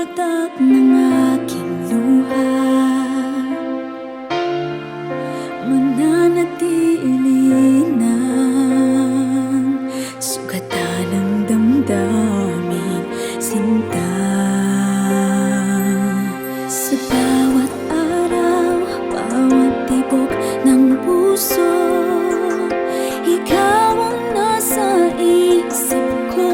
watak ng aking luha, mananatili ng sugatan ng damdaming sinta. Sa bawat araw, bawat tibok ng puso, ikaw ang nasa isip ko.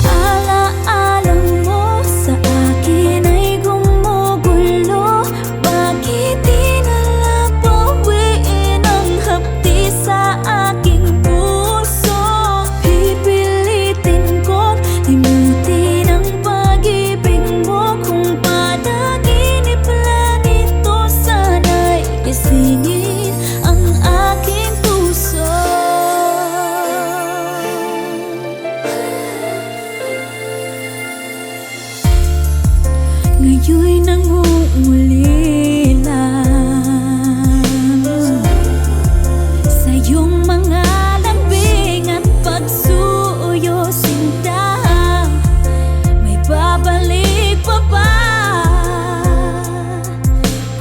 Alaala mo sa akin ay gumugulo. Bakit di nalang bawiin ang hapdi sa aking puso? Pipilitin kong limutin ang pag-ibig mo. Kung panaginip lang ito, sana'y gisingin ang aking puso. Ngayon'y nangungulila sa iyong mga lambing at pagsuyo, sinta. May babalik pa ba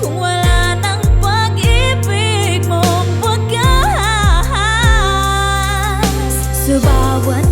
kung wala ng pag-ibig mong wagas? Sa bawat